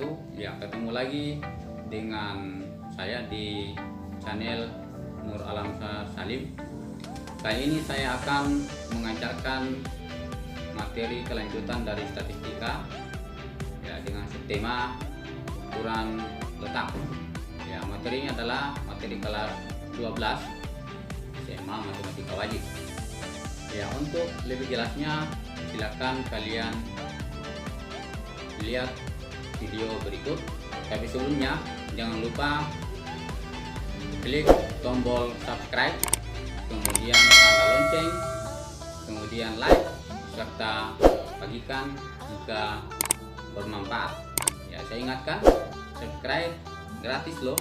wabarakatuh. Ya, ketemu lagi dengan saya di channel Nur Alamsyah Salim. Kali ini saya akan mengajarkan materi kelanjutan dari statistika ya, dengan tema ukuran letak. Ya, materinya adalah materi kelas 12 SMA Matematika Wajib. Ya, untuk lebih jelasnya silakan kalian lihat video berikut. Tapi sebelumnya jangan lupa klik tombol subscribe, kemudian tanda lonceng, kemudian like, serta bagikan jika bermanfaat. Ya, saya ingatkan subscribe gratis loh.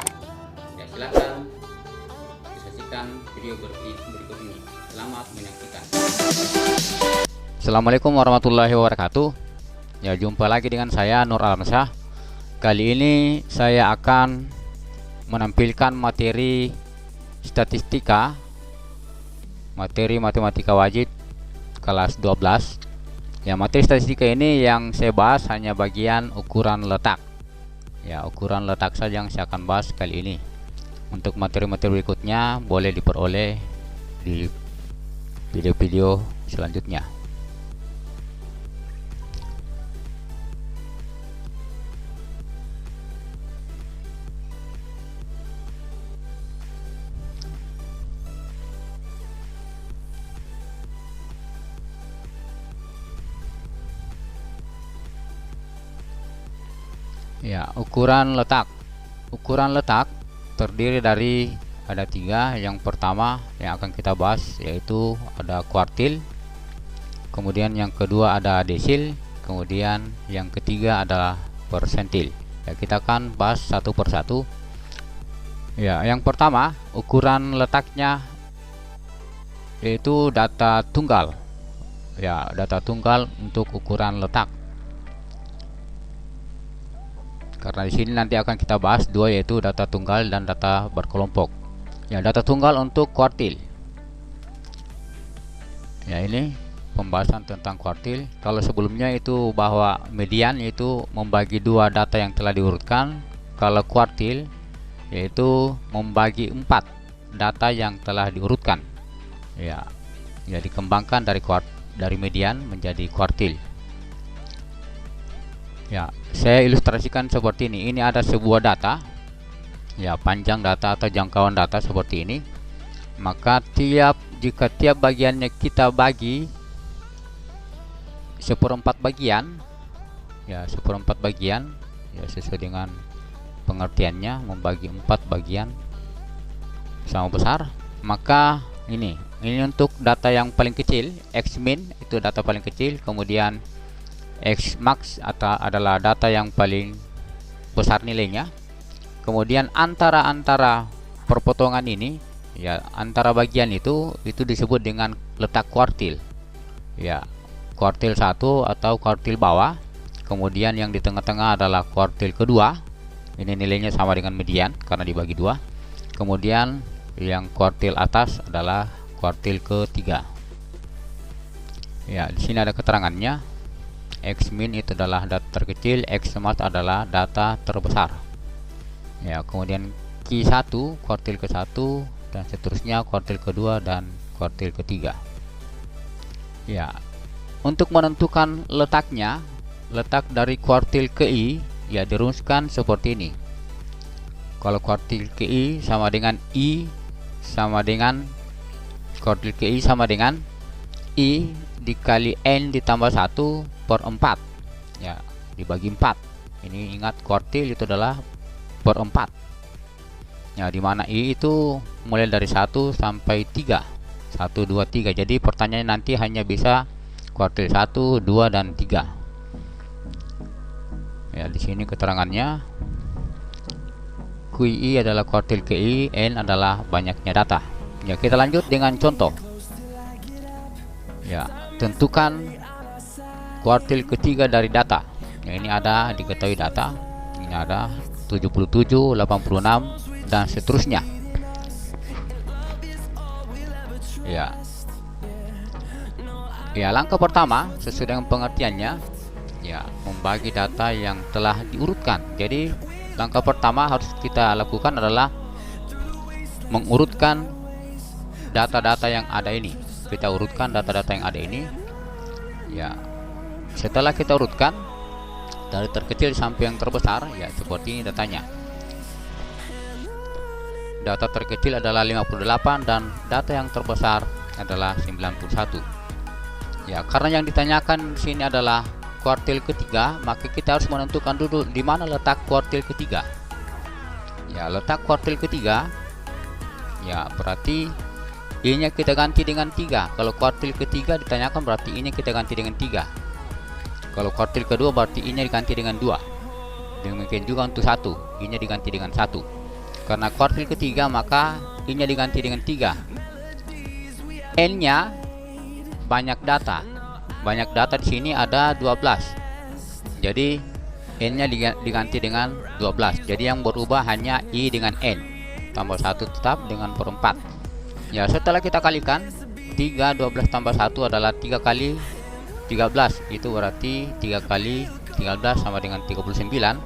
Ya, silakan saksikan video berikut ini. Selamat menyaksikan. Assalamualaikum warahmatullahi wabarakatuh. Ya, jumpa lagi dengan saya Nur Alamsyah. Kali ini saya akan menampilkan materi statistika, materi matematika wajib kelas 12. Ya, materi statistika ini yang saya bahas hanya bagian ukuran letak. Ya, ukuran letak saja yang saya akan bahas kali ini. Untuk materi-materi berikutnya boleh diperoleh di video-video selanjutnya. Ya, ukuran letak. Ukuran letak terdiri dari ada 3. Yang pertama yang akan kita bahas yaitu ada kuartil, kemudian yang kedua ada desil, kemudian yang ketiga adalah persentil. Ya, kita akan bahas satu persatu. Ya, yang pertama ukuran letaknya yaitu data tunggal. Ya, data tunggal untuk ukuran letak. Karena di sini nanti akan kita bahas 2 yaitu data tunggal dan data berkelompok. Ya, data tunggal untuk kuartil. Ya, ini pembahasan tentang kuartil. Kalau sebelumnya itu bahwa median yaitu membagi 2 data yang telah diurutkan. Kalau kuartil yaitu membagi 4 data yang telah diurutkan. Ya, ya dikembangkan dari median menjadi kuartil. Ya, saya ilustrasikan seperti ini. Ini ada sebuah data, ya, panjang data atau jangkauan data seperti ini. Maka jika tiap bagiannya kita bagi 1/4 bagian, ya 1/4 bagian, ya sesuai dengan pengertiannya membagi 4 bagian sama besar, maka ini untuk data yang paling kecil, X min itu data paling kecil, kemudian X max adalah data yang paling besar nilainya. Kemudian antara perpotongan ini, ya antara bagian itu disebut dengan letak kuartil. Ya, kuartil 1 atau kuartil bawah. Kemudian yang di tengah-tengah adalah kuartil kedua. Ini nilainya sama dengan median karena dibagi 2. Kemudian yang kuartil atas adalah kuartil ketiga. Ya, di sini ada keterangannya. X min itu adalah data terkecil, X max adalah data terbesar. Ya, kemudian Q1 kuartil ke-1 dan seterusnya kuartil kedua dan kuartil ketiga. Ya, untuk menentukan letaknya, letak dari kuartil ke I ya dirumuskan seperti ini. Kalau kuartil ke I sama dengan I sama dengan kuartil ke I sama dengan I dikali N ditambah 1/4. Ya, dibagi 4. Ini ingat kuartil itu adalah per 4. Ya, dimana I itu mulai dari 1 sampai 3. 1, 2, 3. Jadi pertanyaannya nanti hanya bisa kuartil 1, 2 dan 3. Ya, di sini keterangannya. QI adalah kuartil KI, N adalah banyaknya data. Ya, kita lanjut dengan contoh. Ya, tentukan kuartil ketiga dari data. Ya, ini ada diketahui data. Ini ada 77, 86 dan seterusnya. Ya. Ya, langkah pertama sesuai dengan pengertiannya ya, membagi data yang telah diurutkan. Jadi langkah pertama harus kita lakukan adalah mengurutkan data-data yang ada ini. Kita urutkan data-data yang ada ini. Ya, setelah kita urutkan dari terkecil sampai yang terbesar, ya seperti ini datanya. Data terkecil adalah 58 dan data yang terbesar adalah 91. Ya, karena yang ditanyakan di sini adalah kuartil ketiga, maka kita harus menentukan dulu di mana letak kuartil ketiga. Ya, letak kuartil ketiga, ya berarti I-nya kita ganti dengan 3. Kalau kuartil ketiga ditanyakan berarti I-nya kita ganti dengan 3. Kalau kuartil kedua berarti I-nya diganti dengan 2. Demikian juga untuk 1, I-nya diganti dengan 1. Karena kuartil ketiga maka I-nya diganti dengan 3. N-nya banyak data. Banyak data di sini ada 12. Jadi N-nya diganti dengan 12. Jadi yang berubah hanya I dengan N. Tambah 1 tetap dengan per 4. Ya, setelah kita kalikan 3, 12 tambah 1 adalah 3 kali 13. Itu berarti 3 kali 13 sama dengan 39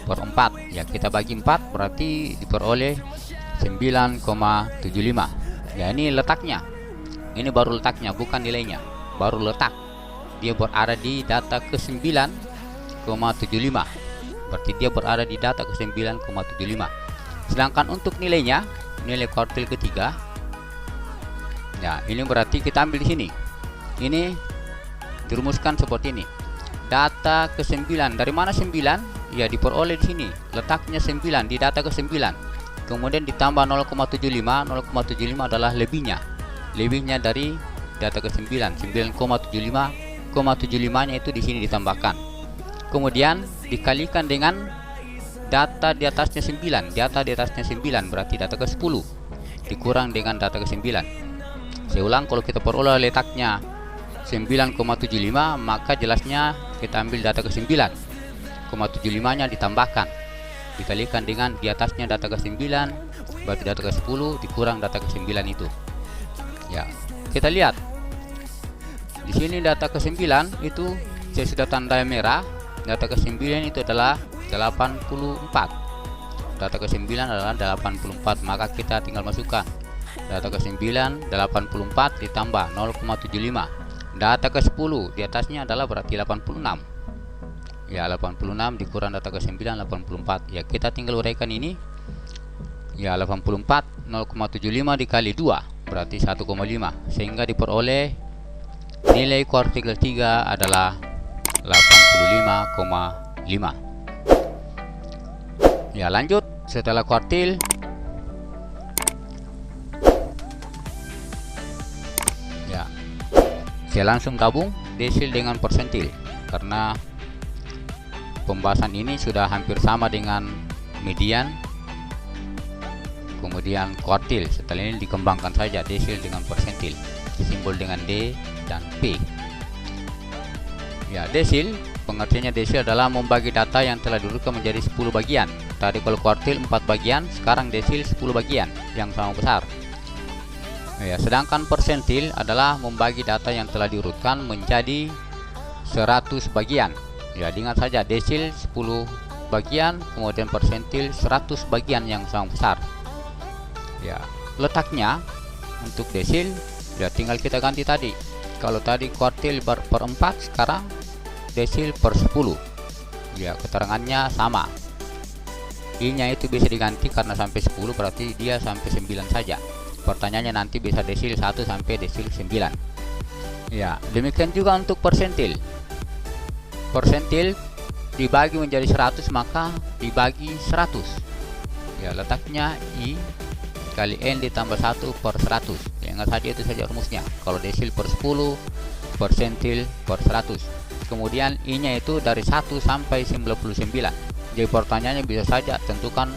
per 4. Ya, kita bagi 4 berarti diperoleh 9,75. Ya, ini letaknya. Ini baru letaknya, bukan nilainya. Baru letak. Dia berada di data ke 9,75. Berarti dia berada di data ke 9,75. Sedangkan untuk nilainya, nilai kuartil ketiga, ya ini berarti kita ambil di sini. Ini dirumuskan seperti ini. Data ke 9, dari mana 9? Ya diperoleh di sini. Letaknya 9 di data ke 9. Kemudian ditambah 0,75. 0,75 adalah lebihnya. Lebihnya dari data ke 9. 9,75nya itu di sini ditambahkan. Kemudian dikalikan dengan data di atasnya 9. Data di atasnya 9 berarti data ke 10 dikurang dengan data ke 9. Saya ulang, kalau kita peroleh letaknya 9,75 maka jelasnya kita ambil data ke 9,75 nya ditambahkan dikalikan dengan di atasnya data ke 9 berarti data ke 10 dikurang data ke 9 itu. Ya, kita lihat di sini data ke 9 itu saya sudah tanda merah. Data ke 9 itu adalah 84. Data ke 9 adalah 84, maka kita tinggal masukkan data ke 9 84 ditambah 0,75. Data ke 10 di atasnya adalah berarti 86. Ya, 86 dikurang data ke 9 84. Ya, kita tinggal uraikan ini. Ya, 84 0,75 dikali 2 berarti 1,5, sehingga diperoleh nilai kuartil 3 adalah 85,5. Ya, lanjut setelah kuartil. Ya, saya langsung gabung desil dengan persentil karena pembahasan ini sudah hampir sama dengan median kemudian kuartil. Setelah ini dikembangkan saja desil dengan persentil, simbol dengan D dan P. Ya, desil, pengertiannya desil adalah membagi data yang telah diurutkan menjadi 10 bagian. Tadi kalau kuartil 4 bagian, sekarang desil 10 bagian yang sama besar. Ya, sedangkan persentil adalah membagi data yang telah diurutkan menjadi 100 bagian. Ya, ingat saja desil 10 bagian, kemudian persentil 100 bagian yang sama besar. Ya, letaknya untuk desil ya tinggal kita ganti tadi. Kalau tadi kuartil per 4, sekarang desil per 10. Ya, keterangannya sama. I-nya itu bisa diganti karena sampai 10 berarti dia sampai 9 saja. Pertanyaannya nanti bisa desil 1 sampai desil 9. Ya, demikian juga untuk persentil. Persentil dibagi menjadi 100 maka dibagi 100. Ya, letaknya I kali N ditambah 1 per 100. Ya, ingat saja itu saja rumusnya. Kalau desil per 10, persentil per 100. Kemudian I-nya itu dari 1 sampai 99. Jadi pertanyaannya bisa saja tentukan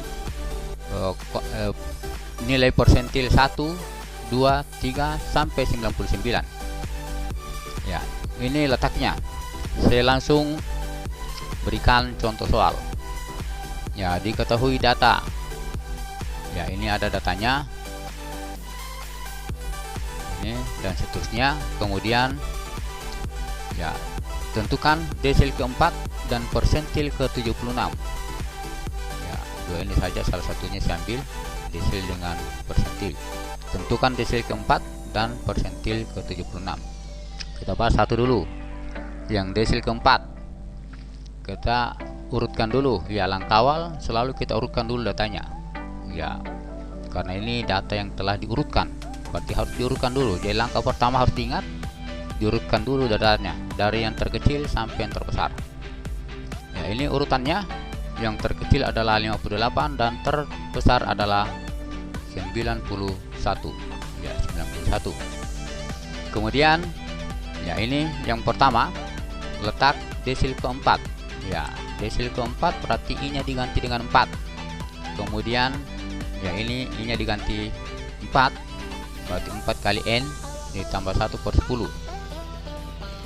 nilai persentil 1, 2, 3 sampai 99. Ya, ini letaknya. Saya langsung berikan contoh soal. Ya, diketahui data. Ya, ini ada datanya. Ini dan seterusnya. Kemudian ya, tentukan desil keempat dan persentil ke 76. Ya, dua ini saja, salah satunya saya ambil desil dengan persentil. Tentukan desil keempat dan persentil ke 76. Kita bahas satu dulu. Yang desil keempat kita urutkan dulu, ya, langkah awal selalu kita urutkan dulu datanya, ya, karena ini data yang telah diurutkan, berarti harus diurutkan dulu. Jadi langkah pertama harus diingat, diurutkan dulu datanya dari yang terkecil sampai yang terbesar. Ya, ini urutannya, yang terkecil adalah 58 dan terbesar adalah 91, ya, 91. Kemudian, ya, ini yang pertama, letak desil keempat. Ya, desil keempat berarti I-nya diganti dengan 4. Kemudian, ya, ini I-nya diganti 4, berarti 4 kali N ditambah 1/10.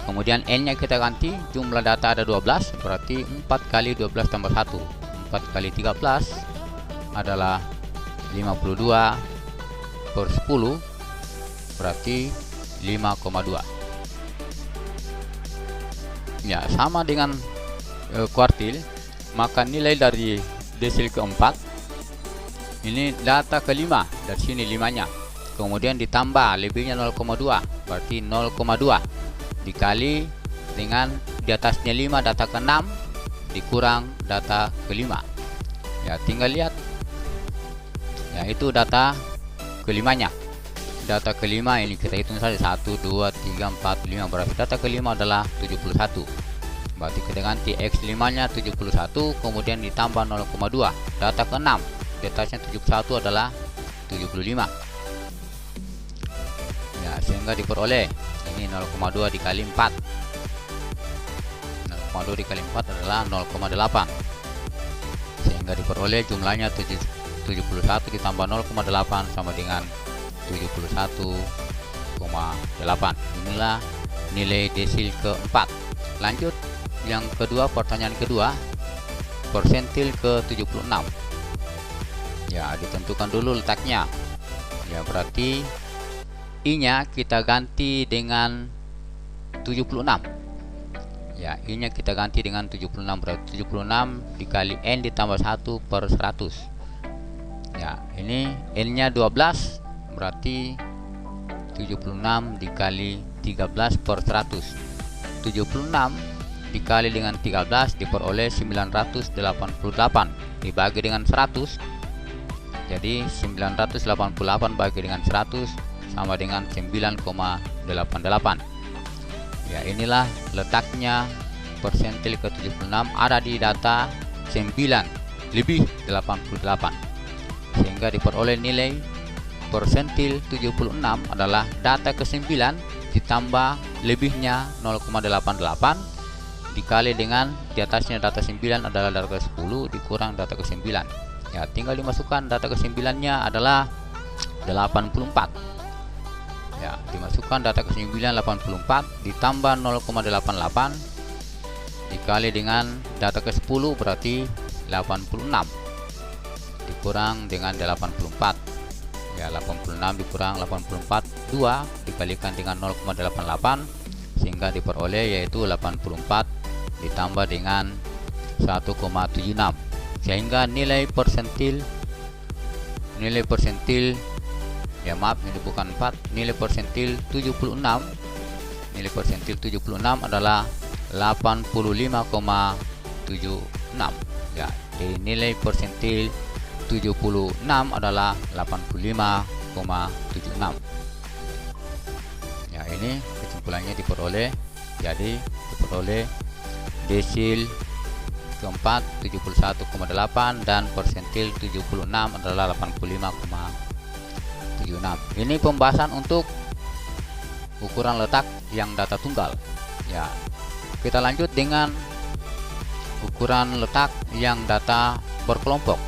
Kemudian N-nya kita ganti, jumlah data ada 12, berarti 4 kali 12 tambah 1. 4 kali 13 adalah 52/10, berarti 5,2. Ya, sama dengan kuartil, maka nilai dari desil keempat ini data kelima, dari sini 5-nya, kemudian ditambah lebihnya 0,2, berarti 0,2 dikali dengan di atasnya 5 data ke-6 dikurang data kelima. Ya, tinggal lihat, ya, itu data kelimanya. Data kelima ini kita hitung saja, 1, 2, 3, 4, 5, berarti data kelima adalah 71. Berarti kita ganti X5 nya 71, kemudian ditambah 0,2. Data ke-6 di atasnya 71 adalah 75. Ya, sehingga diperoleh ini 0,2 dikali 4. 0,2 dikali 4 adalah 0,8. Sehingga diperoleh jumlahnya 71 ditambah 0,8 sama dengan 71,8. Inilah nilai desil keempat. Lanjut yang kedua, pertanyaan kedua, persentil ke 76. Ya, ditentukan dulu letaknya. Ya, berarti I-nya kita ganti dengan 76. Ya, I-nya kita ganti dengan 76, berarti 76 dikali N ditambah 1/100. Ya, ini N-nya 12, berarti 76 dikali 13/100. 76 dikali dengan 13 diperoleh 988, dibagi dengan 100, jadi 988 bagi dengan 100 sama dengan 9,88. Ya, inilah letaknya persentil ke 76, ada di data 9/88, sehingga diperoleh nilai persentil 76 adalah data ke-9 ditambah lebihnya 0,88 dikali dengan di atasnya data 9 adalah data ke-10 dikurang data ke-9. Ya, tinggal dimasukkan data ke-9 nya adalah 84. Ya, dimasukkan data ke-9 84 ditambah 0,88 dikali dengan data ke-10 berarti 86 dikurang dengan 84. Ya, 86 dikurang 84, 2 dikalikan dengan 0,88 sehingga diperoleh yaitu 84 ditambah dengan 1,76, sehingga nilai persentil ya, maaf, ini bukan 4, nilai persentil 76 adalah 85,76. Ya, jadi nilai persentil 76 adalah 85,76. Ya, ini kesimpulannya diperoleh, jadi diperoleh desil keempat 71,8 dan persentil 76 adalah 85,76. Ini pembahasan untuk ukuran letak yang data tunggal. Ya, kita lanjut dengan ukuran letak yang data berkelompok.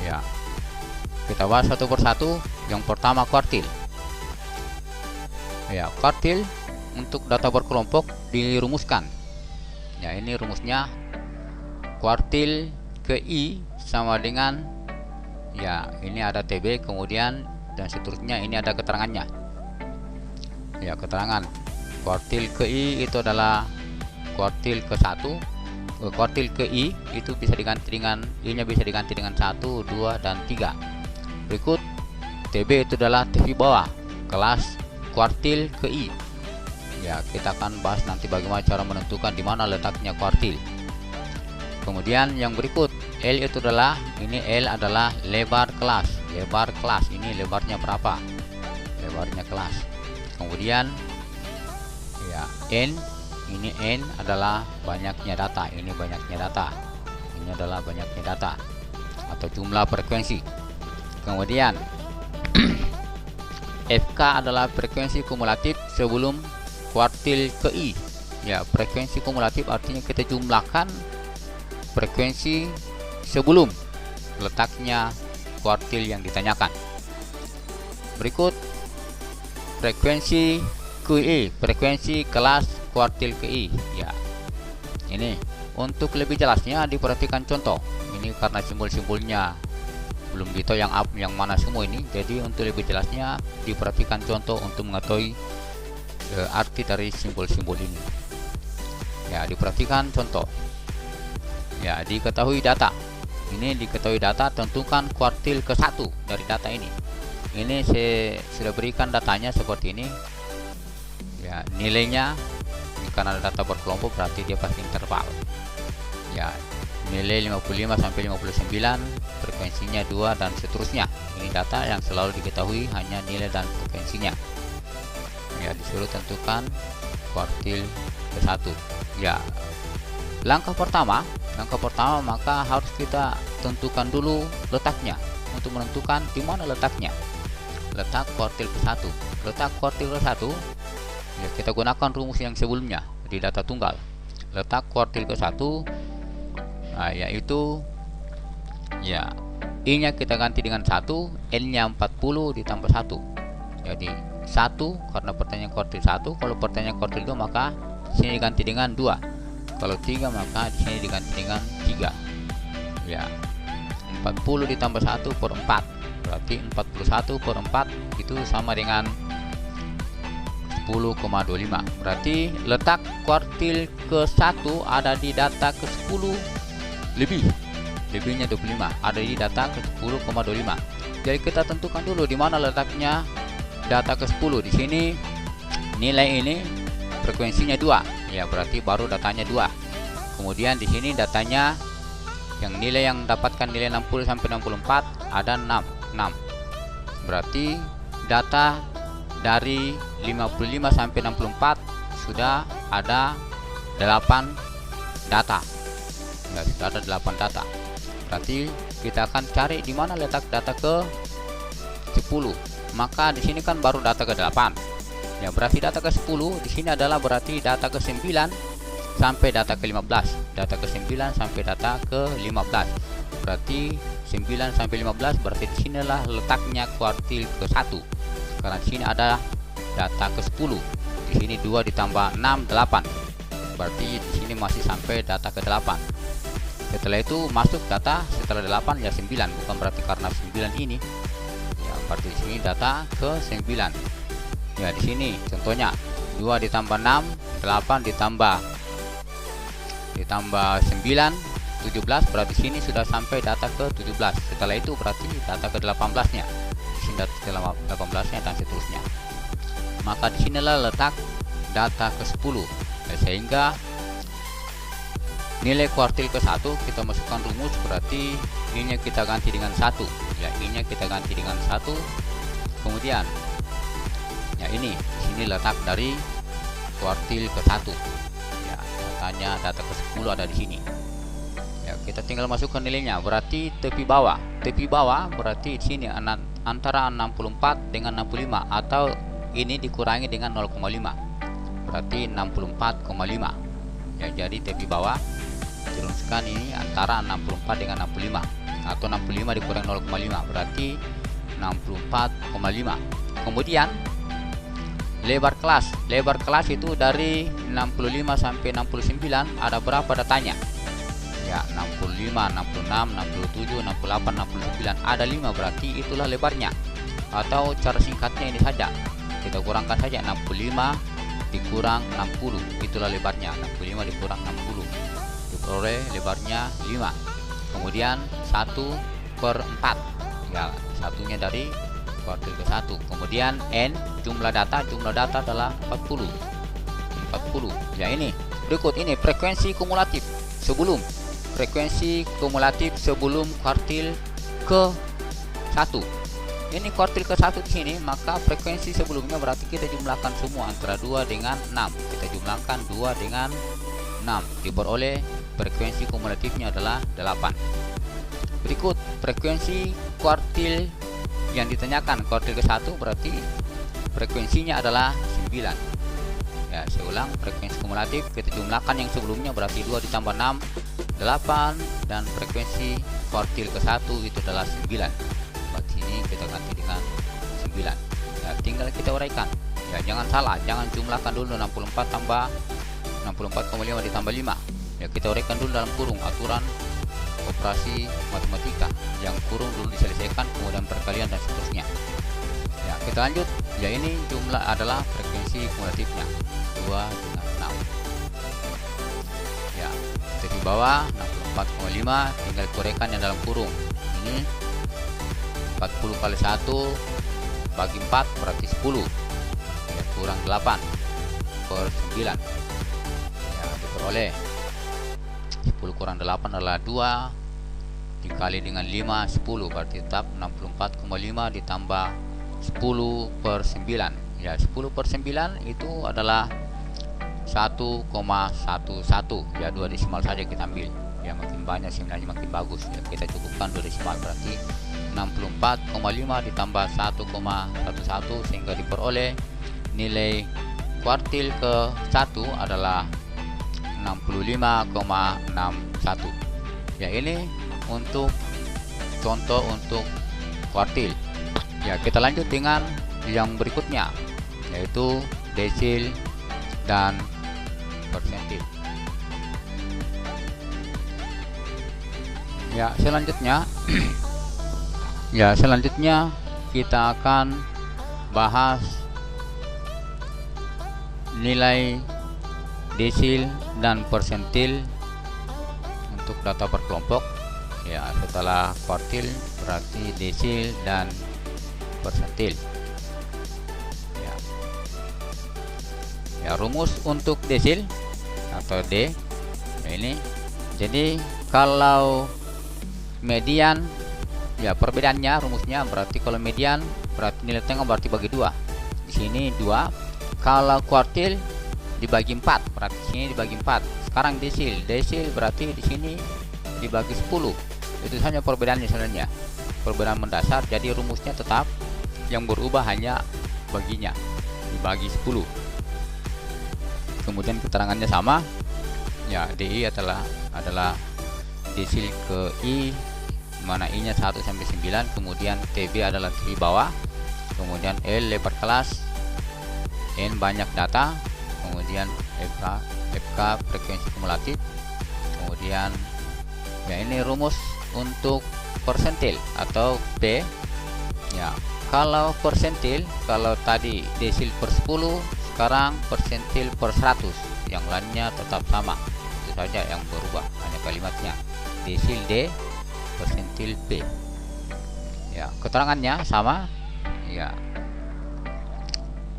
Ya, kita bahas satu persatu. Yang pertama, kuartil. Ya, kuartil untuk data berkelompok dirumuskan. Ya, ini rumusnya, kuartil ke I sama dengan, ya, ini ada TB kemudian dan seterusnya, ini ada keterangannya. Ya, keterangan kuartil ke I itu adalah kuartil ke 1. Kuartil ke I itu bisa diganti dengan I-nya bisa diganti dengan 1, 2, dan 3. Berikut TB itu adalah TV bawah kelas kuartil ke I. Ya, kita akan bahas nanti bagaimana cara menentukan di mana letaknya kuartil. Kemudian yang berikut L itu adalah L adalah lebar kelas. Lebar kelas ini lebarnya berapa? Lebarnya kelas. Kemudian ya N adalah banyaknya data. Ini banyaknya data. Ini adalah banyaknya data atau jumlah frekuensi. Kemudian FK adalah frekuensi kumulatif sebelum kuartil ke I. Ya, frekuensi kumulatif artinya kita jumlahkan frekuensi sebelum letaknya kuartil yang ditanyakan. Berikut frekuensi QI, frekuensi kelas kuartil QI. Ya, ini untuk lebih jelasnya diperhatikan contoh. Ini karena simbol-simbolnya belum ditahu yang mana semua ini. Jadi untuk lebih jelasnya diperhatikan contoh untuk mengetahui arti dari simbol-simbol ini. Ya, diperhatikan contoh. Ya, diketahui data. Ini diketahui data, tentukan kuartil ke 1 dari data ini. Ini saya sudah berikan datanya seperti ini. Ya, nilainya karena ada data berkelompok berarti dia pasti interval. Ya, nilai 55 sampai 59, frekuensinya 2 dan seterusnya. Ini data yang selalu diketahui, hanya nilai dan frekuensinya. Ya, disuruh tentukan kuartil ke 1. Ya, langkah pertama maka harus kita tentukan dulu letaknya untuk menentukan di mana letaknya. Letak kuartil ke 1. Letak kuartil ke 1 ya, kita gunakan rumus yang sebelumnya di data tunggal. Letak kuartil ke 1 yaitu ya I-nya kita ganti dengan 1, N-nya 40 ditambah 1. Jadi 1 karena pertanyaan kuartil 1, kalau pertanyaan kuartil 2 maka di sini diganti dengan 2. Kalau 3 maka di sini diganti dengan 3. Ya. 40 ditambah 1 per 4. Berarti 41 per 4 itu sama dengan 10,25. Berarti letak kuartil ke 1 ada di data ke 10 lebihnya 25 ada di data ke 10,25. Jadi kita tentukan dulu di mana letaknya data ke 10. Di sini nilai ini frekuensinya 2. Ya, berarti baru datanya 2. Kemudian di sini datanya yang nilai yang dapatkan nilai 60 sampai 64 ada 6. Berarti data dari 55 sampai 64 sudah ada 8 data. Ya, sudah ada 8 data. Berarti kita akan cari di mana letak data ke 10. Maka di sini kan baru data ke 8. Ya, berarti data ke 10 di sini adalah berarti data ke 9 sampai data ke 15. Data ke 9 sampai data ke 15. Berarti 9 sampai 15 berarti di sinilah letaknya kuartil ke 1. Karena di sini ada data ke 10. Di sini 2 ditambah 6 8. Berarti di sini masih sampai data ke 8. Setelah itu masuk data setelah 8 ya 9, bukan berarti karena 9 ini. Ya, berarti di sini data ke 9. Ya, di sini contohnya 2 ditambah 6 8 ditambah 9 17, berarti sini sudah sampai data ke 17. Setelah itu berarti data ke 18-nya. Di sini data ke 18-nya dan seterusnya. Maka di sinilah letak data ke 10. Sehingga nilai kuartil ke 1 kita masukkan rumus, berarti I-nya kita ganti dengan 1. Ya, I-nya kita ganti dengan 1. Kemudian ya ini di sini letak dari kuartil ke 1. Ya, datanya data ke 10 ada di sini. Ya, kita tinggal masukkan nilainya. Berarti tepi bawah berarti di sini antara 64 dengan 65 atau ini dikurangi dengan 0,5. Berarti 64,5. Ya, jadi tepi bawah dirumuskan ini antara 64 dengan 65 atau 65 dikurangi 0,5 berarti 64,5. Kemudian lebar kelas itu dari 65 sampai 69 ada berapa datanya? Ya, 65, 66, 67, 68, 69 ada 5, berarti itulah lebarnya. Atau cara singkatnya ini saja, kita kurangkan saja 65 dikurang 60, itulah lebarnya. 65 dikurang 60 diperoleh lebarnya 5. Kemudian 1/4, ya satunya dari kuartil ke 1. Kemudian N jumlah data adalah 40. Ya, ini berikut ini frekuensi kumulatif sebelum kuartil ke 1. Ini kuartil ke 1 di sini, maka frekuensi sebelumnya berarti kita jumlahkan semua antara 2 dengan 6. Kita jumlahkan 2 dengan 6 diperoleh frekuensi kumulatifnya adalah 8. Berikut frekuensi kuartil yang ditanyakan, kuartil ke 1 berarti frekuensinya adalah 9. Ya, saya ulang, frekuensi kumulatif kita jumlahkan yang sebelumnya berarti 2 ditambah 6 8, dan frekuensi kuartil ke 1 itu adalah 9. Berarti ini kita ganti dengan 9. Ya, tinggal kita uraikan. Ya, jangan salah, jangan jumlahkan dulu 64,5 ditambah 5. Ya, kita uraikan dulu dalam kurung, aturan operasi matematika. Yang kurung dulu diselesaikan, kemudian perkalian dan seterusnya. Ya, kita lanjut. Ya, ini jumlah adalah frekuensi kumulatifnya 2 dengan 6. Ya, kita di bawah 64,5 tinggal kuraikan yang dalam kurung. Ini 40 kali 1 bagi 4 berarti 10. Ya, kurang 8/9. Ya, diperoleh 10 kurang 8 adalah 2 dikali dengan 5, 10, berarti tetap 64,5 ditambah 10/9. Ya, 10/9 itu adalah 1,11. Ya, 2 desimal saja kita ambil. Ya, makin banyak sebenarnya makin bagus. Ya, kita cukupkan 2 desimal, berarti 64,5 ditambah 1,11 sehingga diperoleh nilai kuartil ke 1 adalah 65,61. Ya, ini untuk contoh untuk kuartil. Ya, kita lanjut dengan yang berikutnya, yaitu desil dan persentil. Ya, selanjutnya kita akan bahas nilai desil dan persentil untuk data per kelompok. Ya, setelah kuartil berarti desil dan persentil. Ya, rumus untuk desil atau D. Ya, ini jadi kalau median, ya perbedaannya rumusnya berarti kalau median berarti nilai tengah berarti bagi 2. Di sini 2. Kalau kuartil dibagi 4, berarti di sini dibagi 4. Sekarang desil berarti di sini dibagi 10. Itu saja perbedaannya sebenarnya. Perbedaan mendasar, jadi rumusnya tetap, yang berubah hanya baginya dibagi 10. Kemudian keterangannya sama. Ya, DI adalah desil ke I, mana I nya 1 sampai 9, kemudian TB adalah TB bawah, kemudian L lebar kelas, N banyak data, kemudian FK frekuensi kumulatif. Kemudian ya, ini rumus untuk persentil atau P. Ya, kalau persentil, kalau tadi desil per 10, sekarang persentil per 100, yang lainnya tetap sama. Itu saja yang berubah, hanya kalimatnya. Desil D, persentil P. Ya, keterangannya sama. Ya,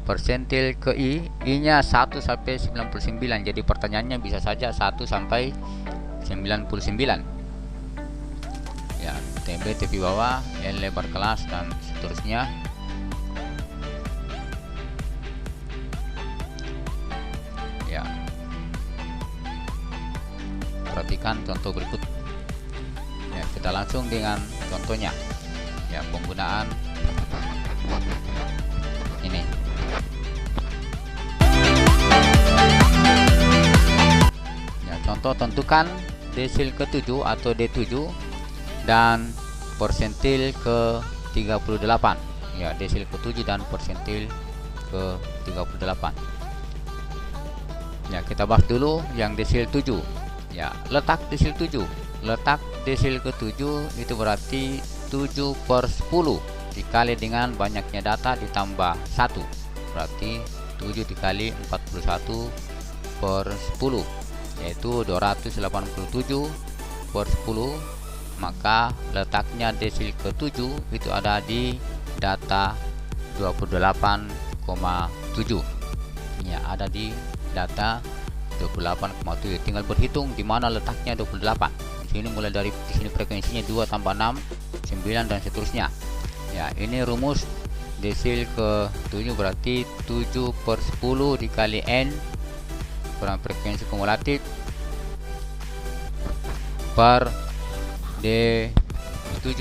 persentil ke I nya 1 sampai 99. Jadi pertanyaannya bisa saja 1 sampai 99. Ya, TB tepi bawah, N lebar kelas dan seterusnya. Ya, perhatikan contoh berikut. Ya, kita langsung dengan contohnya. Ya, penggunaan ini. Ya, contoh, tentukan desil ke-7 atau D7 dan persentil ke-38. Ya, desil ke-7 dan persentil ke-38. Ya, kita bahas dulu yang desil 7. Ya, letak desil 7. Letak desil ke-7 itu berarti 7/10 dikali dengan banyaknya data ditambah 1, berarti 7 dikali 41 per 10, yaitu 287 per 10. Maka letaknya desil ke-7 itu ada di data 28,7. Ya, ada di data 28,7. Tinggal berhitung di mana letaknya 28. Di sini mulai dari sini frekuensinya 2 tambah 6 9 dan seterusnya. Ya, ini rumus desil ke-7 berarti 7 per 10 dikali N kurang frekuensi kumulatif per D7.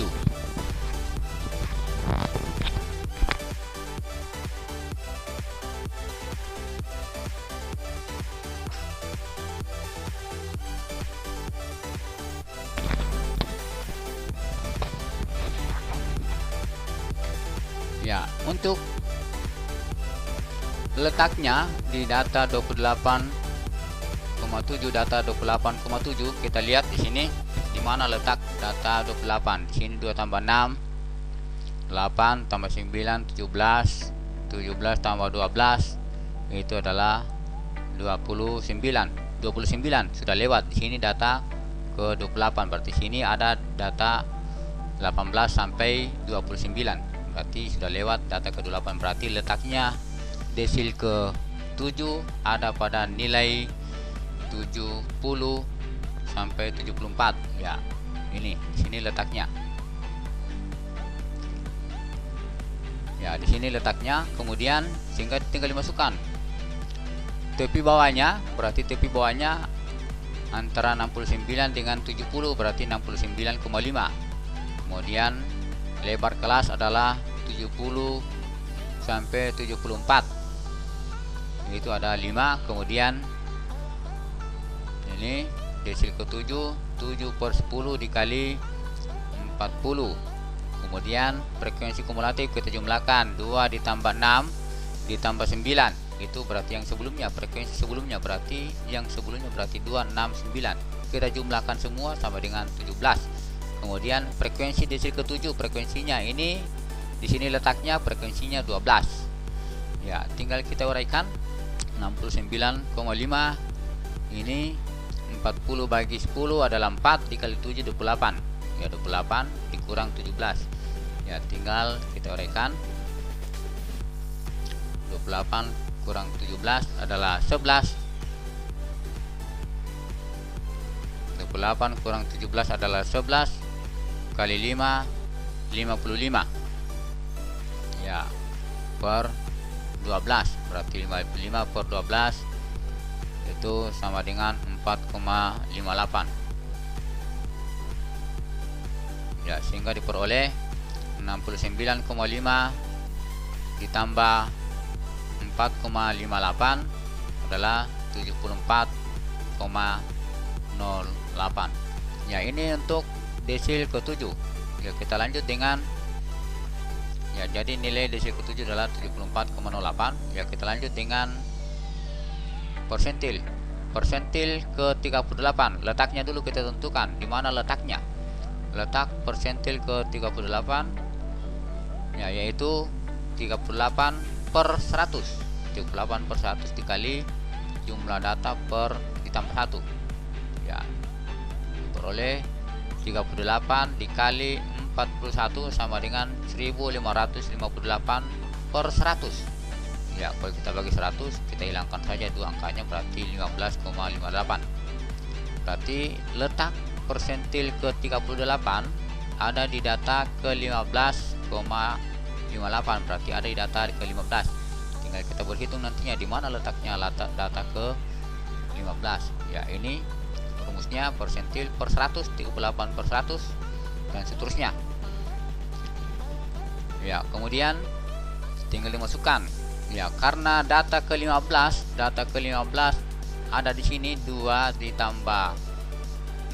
Ya, untuk letaknya di data 28,7, data 28,7 kita lihat di sini di mana letak data 28. Di sini 2 tambah 6 8 tambah 9 17 17 tambah 12 itu adalah 29 sudah lewat. Di sini data ke 28, berarti sini ada data 18 sampai 29, berarti sudah lewat data ke-8. Berarti letaknya desil ke-7 ada pada nilai 70 sampai 74. Ya, ini di sini letaknya. Ya, di sini letaknya. Kemudian sehingga tinggal dimasukkan tepi bawahnya, berarti tepi bawahnya antara 69 dengan 70, berarti 69,5. Kemudian lebar kelas adalah 70 sampai 74, itu ada 5. Kemudian ini desil ke-7 7 per 10 dikali 40. Kemudian frekuensi kumulatif kita jumlahkan 2 ditambah 6 ditambah 9, itu berarti yang sebelumnya, frekuensi sebelumnya, berarti yang sebelumnya berarti 269. Kita jumlahkan semua sama dengan 17. Kemudian frekuensi desil ke-7, frekuensinya ini di sini letaknya frekuensinya 12. Ya, tinggal kita uraikan 69,5 ini 40 bagi 10 adalah 4 dikali 7 28. Ya, 28 dikurang 17. Ya, tinggal kita uraikan 28 kurang 17 adalah 11. 28 kurang 17 adalah 11 kali 5 55. Ya, per 12, berarti 55 per 12 itu sama dengan 4,58. Ya, sehingga diperoleh 69,5 ditambah 4,58 adalah 74,08. Ya, ini untuk desil ke-7. Ya, kita lanjut dengan, ya, jadi nilai desil ke-7 adalah 74,08. Ya, kita lanjut dengan persentil. Persentil ke-38, letaknya dulu kita tentukan di mana letaknya. Letak persentil ke-38 ya, yaitu 38 per 100. 38 per 100 dikali jumlah data per ditambah 1. Ya, peroleh 38 dikali 41 sama dengan 1558 per 100. Ya, kalau kita bagi 100, kita hilangkan saja dua angkanya, berarti 15,58. Berarti letak persentil ke-38 ada di data ke-15,58, berarti ada di data ke-15. Tinggal kita berhitung nantinya di mana letaknya data ke-15. Ya, ini rumusnya persentil per 100, 38 per 100 dan seterusnya. Ya, kemudian tinggal dimasukkan. Ya, karena data ke-15 ada di sini 2 ditambah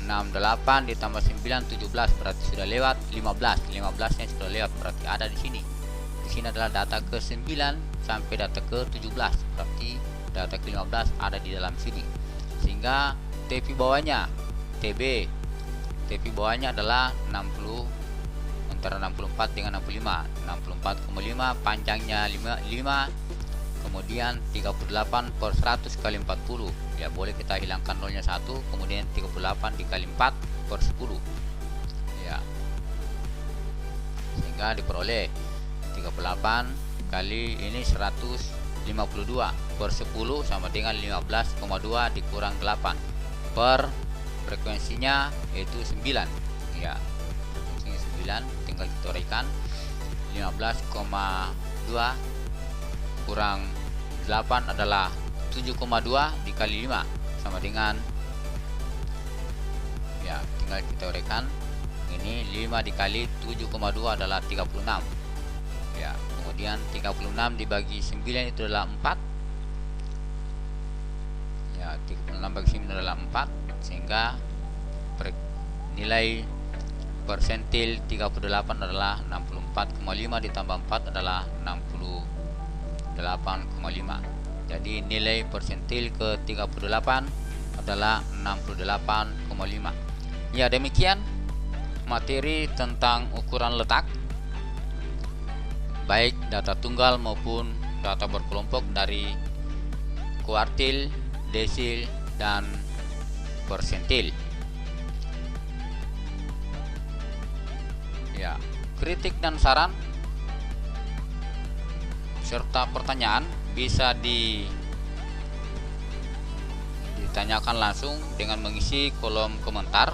6 8 ditambah 9 17, berarti sudah lewat 15 nya sudah lewat, berarti ada di sini. Di sini adalah data ke-9 sampai data ke-17, berarti data ke-15 ada di dalam sini. Sehingga TP bawahnya TB bawahnya adalah 60, antara 64 dengan 65. 64,5, panjangnya 5 kemudian 38 per 100 kali 40. Ya, boleh kita hilangkan nolnya 1, kemudian 38 dikali 4 per 10. Ya, sehingga diperoleh 38 kali ini 152 per 10 sama dengan 15,2 dikurang 8 per frekuensinya yaitu 9. Ya, frekuensinya 9, tinggal ditorehkan 15,2 kurang 8 adalah 7,2 dikali 5 sama dengan, ya tinggal kita uraikan, ini 5 dikali 7,2 adalah 36. Ya, kemudian 36 dibagi 9 itu adalah 4. Ya, 36 bagi 9 adalah 4, sehingga nilai persentil 38 adalah 64,5 ditambah 4 adalah 68,5. Jadi nilai persentil ke 38 adalah 68,5. Ya, demikian materi tentang ukuran letak baik data tunggal maupun data berkelompok dari kuartil, desil, dan persentil. Ya, kritik dan saran serta pertanyaan bisa ditanyakan langsung dengan mengisi kolom komentar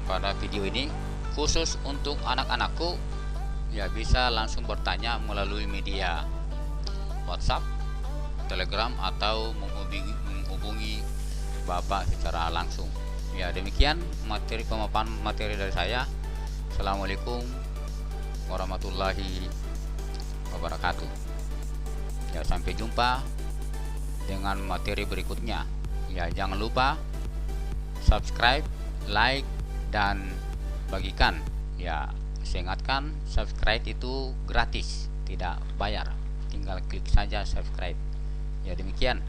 pada video ini. Khusus untuk anak-anakku, ya bisa langsung bertanya melalui media WhatsApp, Telegram, atau menghubungi Bapak secara langsung. Ya, demikian materi pemaparan materi dari saya. Assalamualaikum warahmatullahi wabarakatuh. Ya, sampai jumpa dengan materi berikutnya. Ya, jangan lupa subscribe, like, dan bagikan. Ya, saya ingatkan, subscribe itu gratis, tidak bayar. Tinggal klik saja subscribe. Ya, demikian.